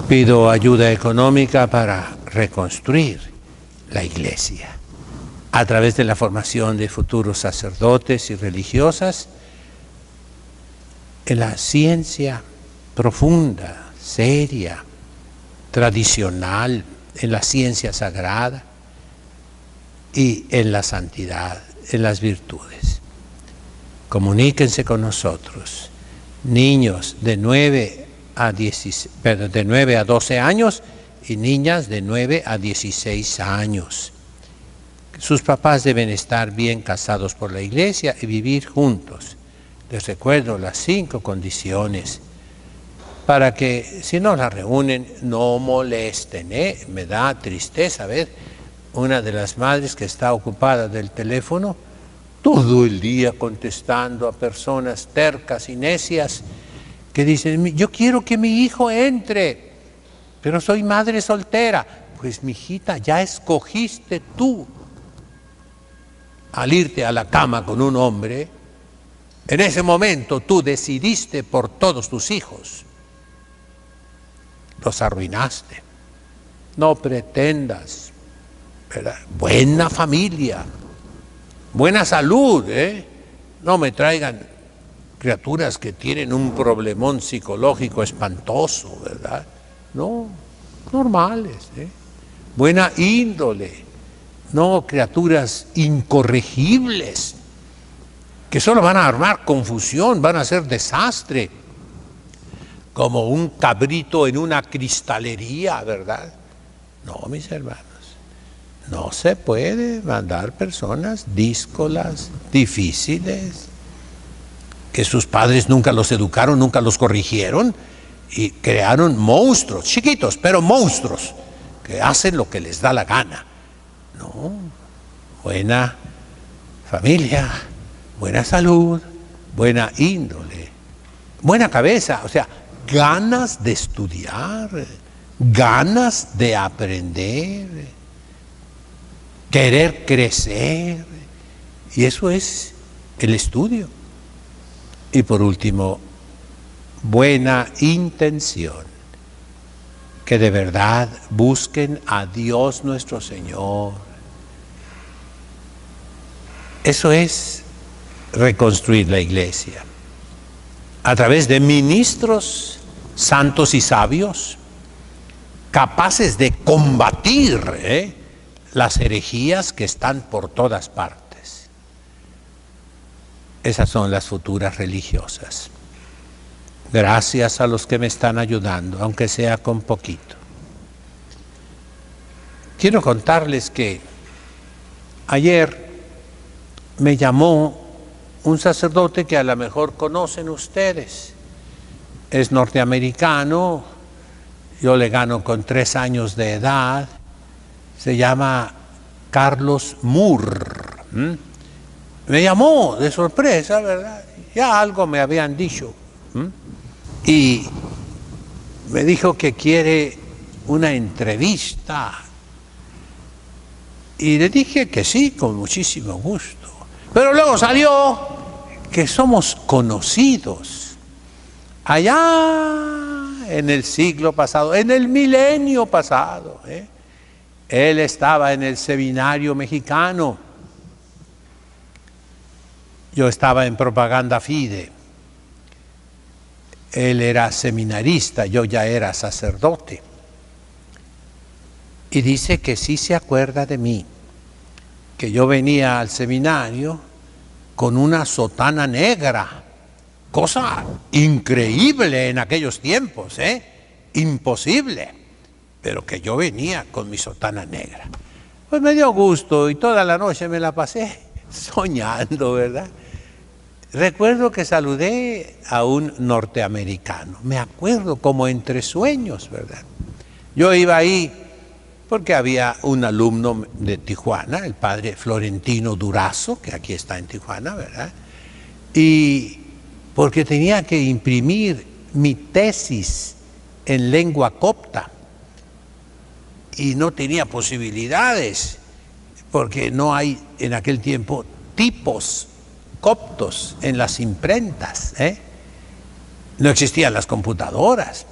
Pido ayuda económica para reconstruir la iglesia a través de la formación de futuros sacerdotes y religiosas en la ciencia profunda, seria, tradicional, en la ciencia sagrada y en la santidad, en las virtudes. Comuníquense con nosotros, niños de 9 a 12 años y niñas de 9 a 16 años. Sus papás deben estar bien casados por la iglesia y vivir juntos. Les recuerdo las 5 condiciones para que, si no las reúnen, no molesten. Me da tristeza ver una de las madres que está ocupada del teléfono todo el día contestando a personas tercas y necias que dicen: yo quiero que mi hijo entre, pero soy madre soltera. Pues mijita, ya escogiste tú al irte a la cama con un hombre. En ese momento tú decidiste por todos tus hijos. Los arruinaste. No pretendas, ¿verdad? Buena familia, buena salud, No me traigan criaturas que tienen un problemón psicológico espantoso, ¿verdad? No, normales, buena índole, no criaturas incorregibles que solo van a armar confusión, van a hacer desastre, como un cabrito en una cristalería, ¿verdad? No, mis hermanos, no se puede mandar personas díscolas, difíciles, que sus padres nunca los educaron, nunca los corrigieron y crearon monstruos, chiquitos, pero monstruos, que hacen lo que les da la gana. No, buena familia, buena salud, buena índole, buena cabeza, o sea, ganas de estudiar, ganas de aprender, querer crecer, y eso es el estudio. Y por último, buena intención, que de verdad busquen a Dios nuestro Señor. Eso es reconstruir la iglesia a través de ministros santos y sabios, capaces de combatir las herejías que están por todas partes. Esas son las futuras religiosas. Gracias a los que me están ayudando, aunque sea con poquito. Quiero contarles que ayer me llamó un sacerdote que a lo mejor conocen ustedes. Es norteamericano, yo le gano con 3 años de edad. Se llama Carlos Moore. Me llamó de sorpresa, ¿verdad? Ya algo me habían dicho. Y me dijo que quiere una entrevista. Y le dije que sí, con muchísimo gusto. Pero luego salió que somos conocidos allá en el siglo pasado, en el milenio pasado. Él estaba en el seminario mexicano. Yo estaba en Propaganda Fide. Él era seminarista, yo ya era sacerdote. Y dice que sí se acuerda de mí, que yo venía al seminario con una sotana negra, cosa increíble en aquellos tiempos, imposible, pero que yo venía con mi sotana negra. Pues me dio gusto y toda la noche me la pasé soñando, ¿verdad? Recuerdo que saludé a un norteamericano, me acuerdo como entre sueños, ¿verdad? Yo iba ahí porque había un alumno de Tijuana, el padre Florentino Durazo, que aquí está en Tijuana, ¿verdad? Y porque tenía que imprimir mi tesis en lengua copta y no tenía posibilidades, porque no hay en aquel tiempo tipos coptos en las imprentas, no existían las computadoras.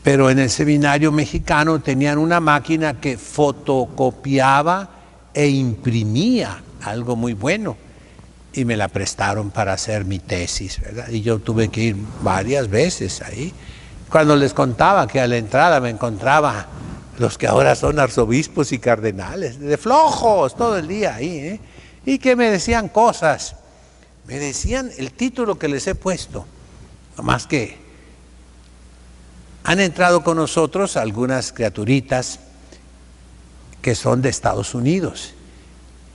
Pero en el seminario mexicano tenían una máquina que fotocopiaba e imprimía, algo muy bueno, y me la prestaron para hacer mi tesis, ¿verdad? Y yo tuve que ir varias veces ahí. Cuando les contaba que a la entrada me encontraba los que ahora son arzobispos y cardenales, de flojos todo el día ahí, ¿eh? Y que me decían cosas, me decían el título que les he puesto, nomás que han entrado con nosotros algunas criaturitas que son de Estados Unidos.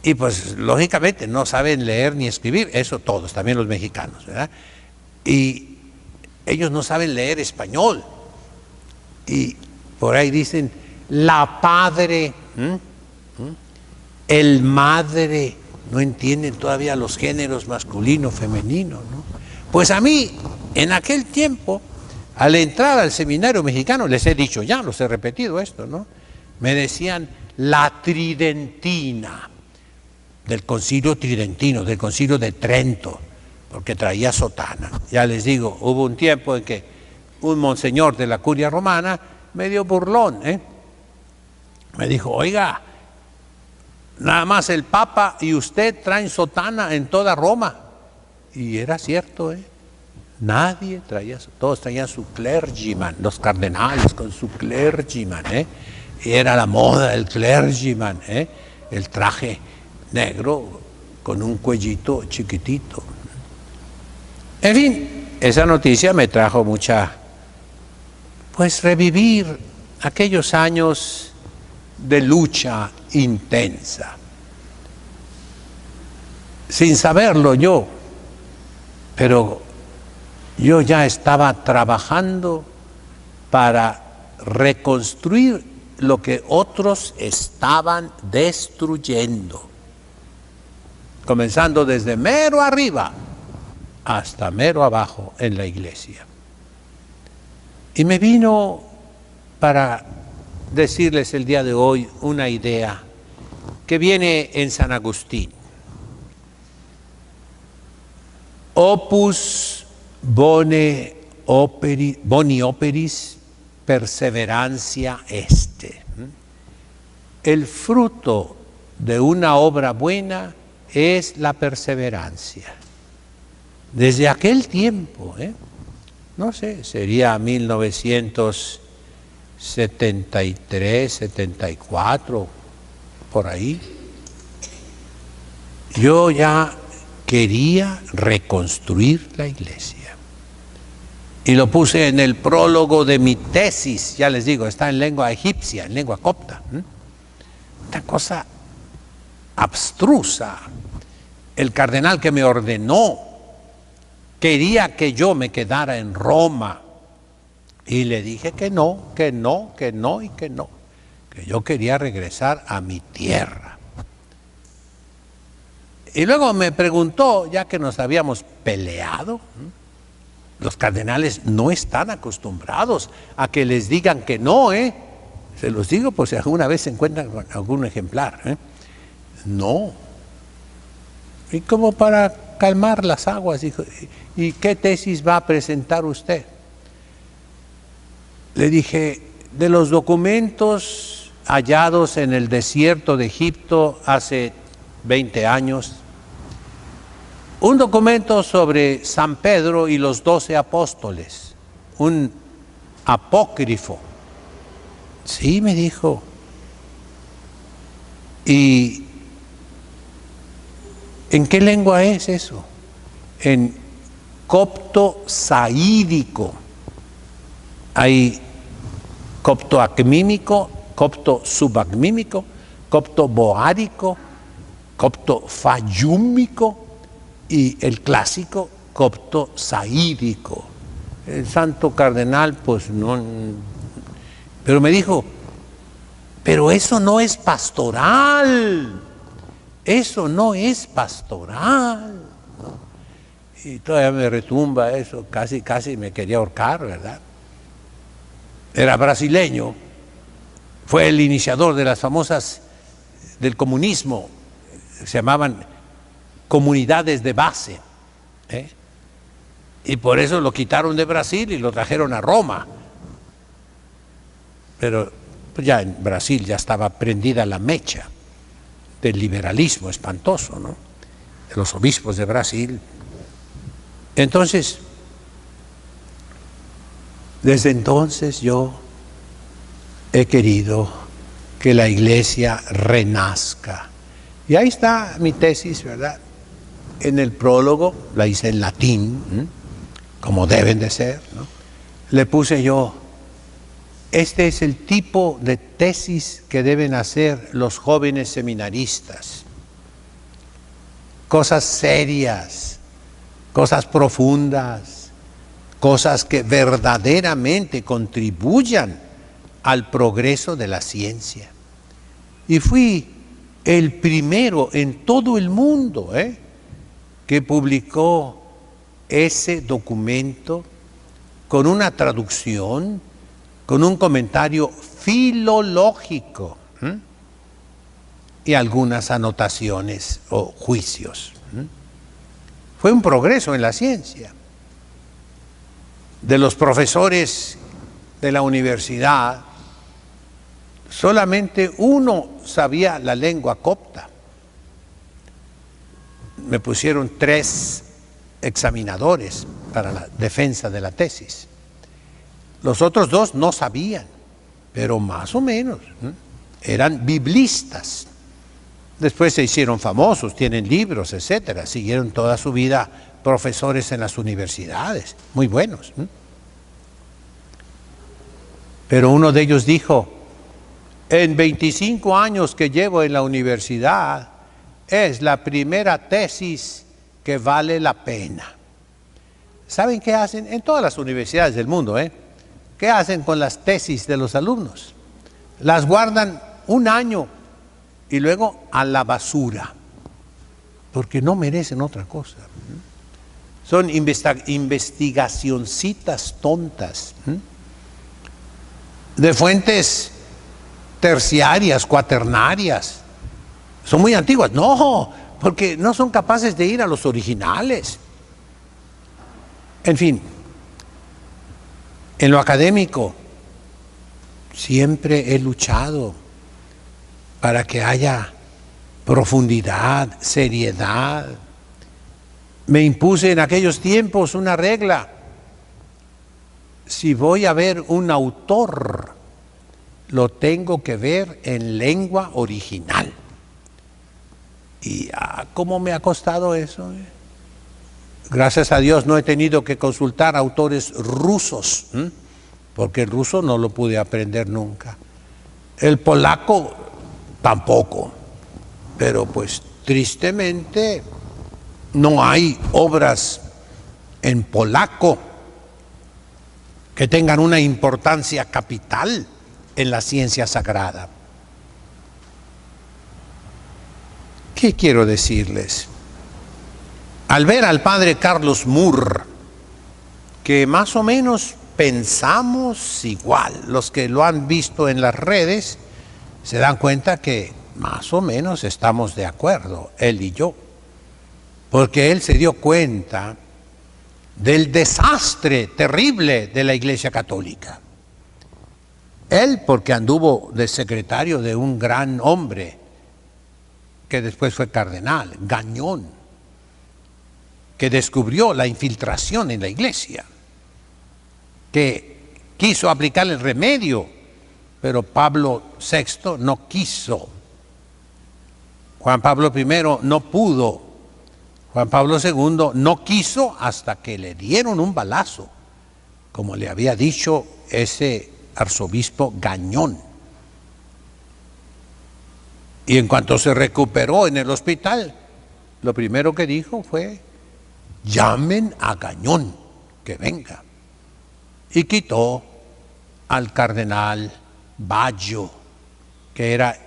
Y pues lógicamente no saben leer ni escribir, eso todos, también los mexicanos, ¿verdad? Y ellos no saben leer español. Y por ahí dicen, la padre, el madre, no entienden todavía los géneros masculino, femenino, ¿no? Pues a mí, en aquel tiempo, al entrar al seminario mexicano, les he dicho ya, los he repetido esto, ¿no? Me decían la tridentina, del concilio tridentino, del concilio de Trento, porque traía sotana. Ya les digo, hubo un tiempo en que un monseñor de la curia romana, medio burlón, me dijo, oiga, nada más el Papa y usted traen sotana en toda Roma. Y era cierto, nadie traía, todos traían su clergyman, los cardenales con su clergyman, y era la moda del clergyman, el traje negro con un cuellito chiquitito. En fin, esa noticia me trajo pues revivir aquellos años de lucha intensa. Sin saberlo yo, pero yo ya estaba trabajando para reconstruir lo que otros estaban destruyendo, comenzando desde mero arriba hasta mero abajo en la iglesia. Y me vino para decirles el día de hoy una idea que viene en San Agustín. Opus boni operis perseverancia este. El fruto de una obra buena es la perseverancia. Desde aquel tiempo, no sé, sería 1973, 74, por ahí, yo ya quería reconstruir la iglesia. Y lo puse en el prólogo de mi tesis, ya les digo, está en lengua egipcia, en lengua copta. Una cosa abstrusa. El cardenal que me ordenó quería que yo me quedara en Roma. Y le dije que no, que no, que no y que no. Que yo quería regresar a mi tierra. Y luego me preguntó, ya que nos habíamos peleado, los cardenales no están acostumbrados a que les digan que no, Se los digo por si alguna vez se encuentran con algún ejemplar, No. Y como para calmar las aguas, dijo, ¿y qué tesis va a presentar usted? Le dije, de los documentos hallados en el desierto de Egipto hace 20 años, un documento sobre San Pedro y los 12 apóstoles, un apócrifo. Sí, me dijo. ¿Y en qué lengua es eso? En copto saídico. Hay copto acmímico, copto subacmímico, copto boárico, copto fayúmico y el clásico copto saídico. El santo cardenal, pues no, pero me dijo, pero eso no es pastoral, eso no es pastoral. Y todavía me retumba eso, casi me quería ahorcar, ¿verdad? Era brasileño, fue el iniciador de las famosas del comunismo, se llamaban comunidades de base, y por eso lo quitaron de Brasil y lo trajeron a Roma. pero pues ya en Brasil ya estaba prendida la mecha del liberalismo espantoso, ¿no? De los obispos de Brasil. Entonces, desde entonces yo he querido que la Iglesia renazca. Y ahí está mi tesis, ¿verdad? En el prólogo, la hice en latín, como deben de ser, ¿no? Le puse yo: este es el tipo de tesis que deben hacer los jóvenes seminaristas. Cosas serias, cosas profundas, cosas que verdaderamente contribuyan al progreso de la ciencia. Y fui el primero en todo el mundo, que publicó ese documento con una traducción, con un comentario filológico y algunas anotaciones o juicios. Fue un progreso en la ciencia. De los profesores de la universidad, solamente uno sabía la lengua copta. Me pusieron 3 examinadores para la defensa de la tesis. Los otros 2 no sabían, pero más o menos eran biblistas. Después se hicieron famosos, tienen libros, etcétera. Siguieron toda su vida profesores en las universidades, muy buenos. Pero uno de ellos dijo: en 25 años que llevo en la universidad, es la primera tesis que vale la pena. ¿Saben qué hacen? En todas las universidades del mundo, ¿qué hacen con las tesis de los alumnos? Las guardan 1 año y luego a la basura, porque no merecen otra cosa. Son investigacioncitas tontas, de fuentes terciarias, cuaternarias. Son muy antiguas. No, porque no son capaces de ir a los originales. En fin, en lo académico siempre he luchado para que haya profundidad, seriedad. Me impuse en aquellos tiempos una regla: si voy a ver un autor, lo tengo que ver en lengua original. Y ¿cómo me ha costado eso? Gracias a Dios no he tenido que consultar autores rusos, porque el ruso no lo pude aprender nunca. El polaco tampoco. Pero pues tristemente no hay obras en polaco que tengan una importancia capital en la ciencia sagrada. ¿Qué quiero decirles? Al ver al padre Carlos Moore, que más o menos pensamos igual, los que lo han visto en las redes se dan cuenta que más o menos estamos de acuerdo, él y yo, porque él se dio cuenta del desastre terrible de la Iglesia Católica. Él, porque anduvo de secretario de un gran hombre que después fue cardenal, Gañón, que descubrió la infiltración en la Iglesia, que quiso aplicar el remedio, pero Pablo VI no quiso. Juan Pablo I no pudo. Juan Pablo II no quiso hasta que le dieron un balazo, como le había dicho ese arzobispo Gañón. Y en cuanto se recuperó en el hospital, lo primero que dijo fue: llamen a Gañón, que venga. Y quitó al cardenal Baggio, que era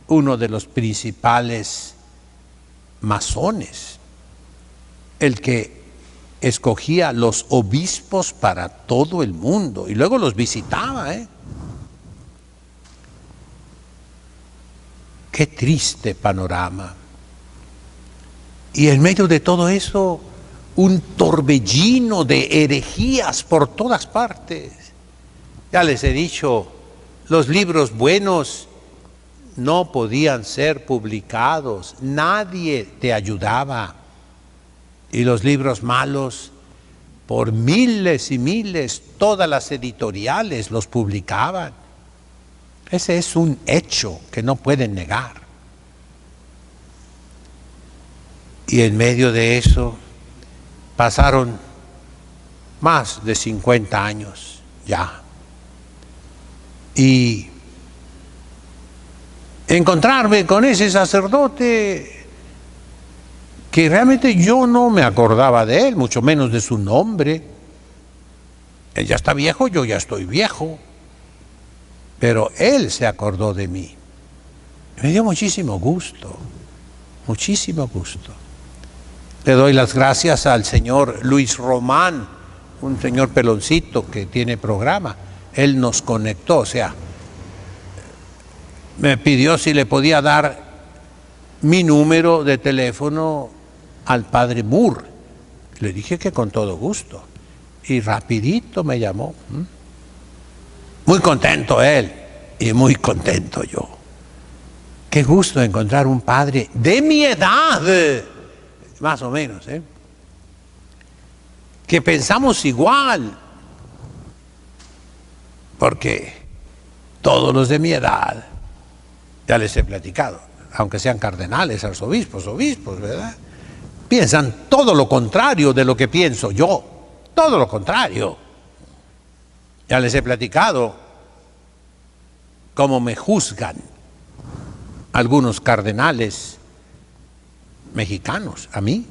uno de los principales masones, el que escogía los obispos para todo el mundo y luego los visitaba. Qué triste panorama. Y en medio de todo eso, un torbellino de herejías por todas partes. Ya les he dicho, Los libros buenos no podían ser publicados, nadie te ayudaba. Y los libros malos, por miles y miles, todas las editoriales los publicaban. Ese es un hecho que no pueden negar. Y en medio de eso pasaron más de 50 años ya. Y encontrarme con ese sacerdote que realmente yo no me acordaba de él, mucho menos de su nombre. Él ya está viejo, yo ya estoy viejo, pero él se acordó de mí. Me dio muchísimo gusto, muchísimo gusto. Le doy las gracias al señor Luis Román, un señor peloncito que tiene programa. Él nos conectó, o sea, me pidió si le podía dar mi número de teléfono al padre Moore. Le dije que con todo gusto. Y rapidito me llamó. Muy contento él y muy contento yo. Qué gusto encontrar un padre de mi edad, más o menos, que pensamos igual. Porque todos los de mi edad, ya les he platicado, aunque sean cardenales, arzobispos, obispos, ¿verdad?, piensan todo lo contrario de lo que pienso yo, todo lo contrario. Ya les he platicado cómo me juzgan algunos cardenales mexicanos, a mí.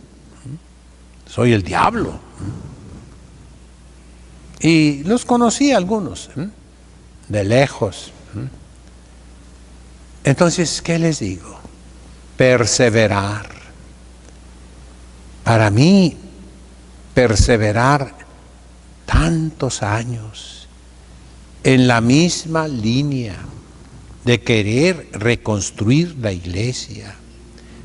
Soy el diablo. Y los conocí algunos, de lejos. Entonces, ¿qué les digo? Perseverar. Para mí, perseverar tantos años en la misma línea de querer reconstruir la iglesia,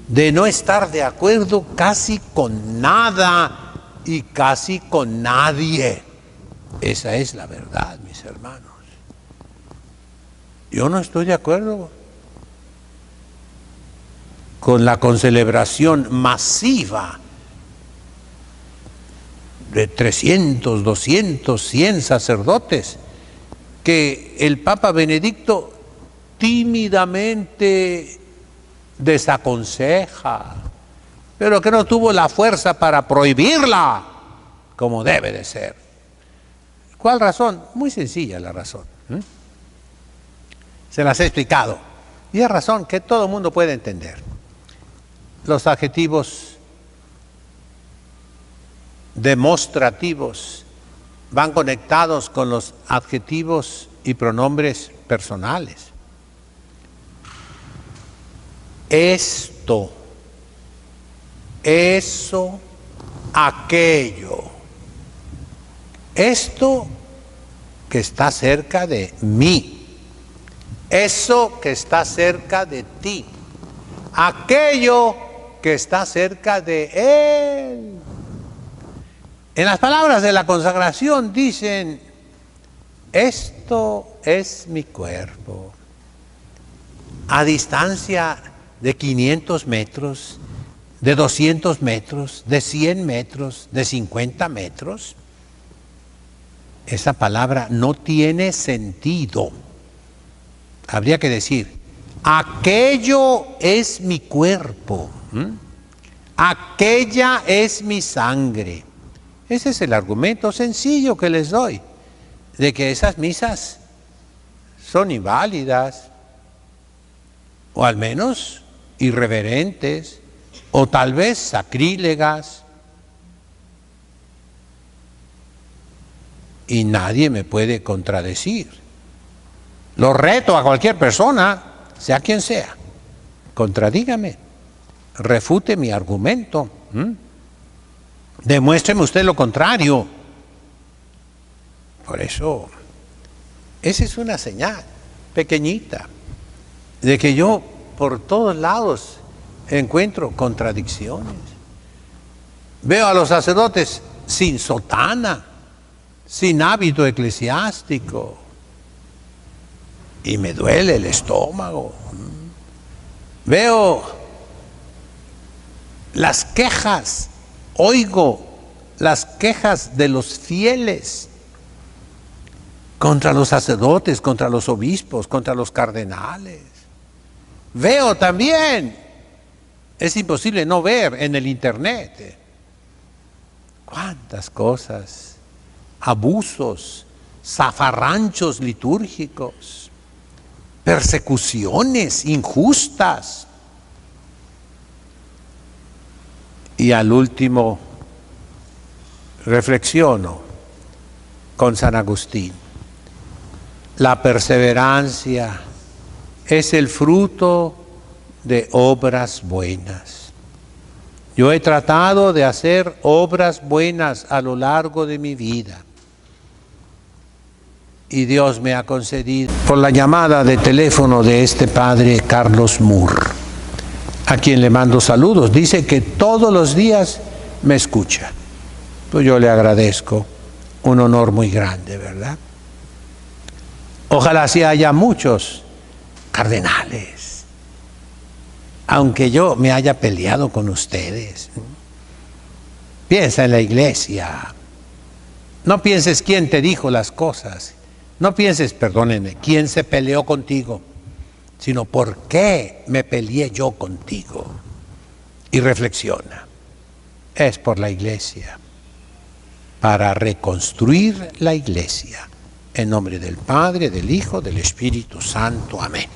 de no estar de acuerdo casi con nada y casi con nadie. Esa es la verdad, mis hermanos. Yo no estoy de acuerdo con la concelebración masiva de 300, 200, 100 sacerdotes que el Papa Benedicto tímidamente desaconseja, pero que no tuvo la fuerza para prohibirla como debe de ser. ¿Cuál razón? Muy sencilla la razón. Se las he explicado. Y es razón que todo el mundo puede entender. Los adjetivos demostrativos van conectados con los adjetivos y pronombres personales. Esto, eso, aquello. Esto que está cerca de mí. Eso que está cerca de ti. Aquello que está cerca de él. En las palabras de la consagración dicen: esto es mi cuerpo. A distancia de 500 metros, de 200 metros, de 100 metros, de 50 metros, esa palabra no tiene sentido. Habría que decir: aquello es mi cuerpo, aquella es mi sangre. Ese es el argumento sencillo que les doy, de que esas misas son inválidas, o al menos irreverentes, o tal vez sacrílegas. Y nadie me puede contradecir. Lo reto a cualquier persona, sea quien sea, contradígame, refute mi argumento, demuéstreme usted lo contrario. Por eso, esa es una señal pequeñita de que yo por todos lados encuentro contradicciones. Veo a los sacerdotes sin sotana, sin hábito eclesiástico, y me duele el estómago. Veo las quejas, oigo las quejas de los fieles contra los sacerdotes, contra los obispos, contra los cardenales. Veo también, es imposible no ver en el internet, cuántas cosas, abusos, zafarranchos litúrgicos, persecuciones injustas. Y al último reflexiono con San Agustín. La perseverancia es el fruto de obras buenas. Yo he tratado de hacer obras buenas a lo largo de mi vida. Y Dios me ha concedido, por la llamada de teléfono de este padre Carlos Moore, a quien le mando saludos, dice que todos los días me escucha. Pues yo le agradezco, un honor muy grande, ¿verdad? Ojalá sí haya muchos cardenales, aunque yo me haya peleado con ustedes. Piensa en la iglesia, no pienses quién te dijo las cosas, no pienses, perdónenme, quién se peleó contigo, sino por qué me peleé yo contigo. Y reflexiona, es por la iglesia, para reconstruir la iglesia. En nombre del Padre, del Hijo, del Espíritu Santo. Amén.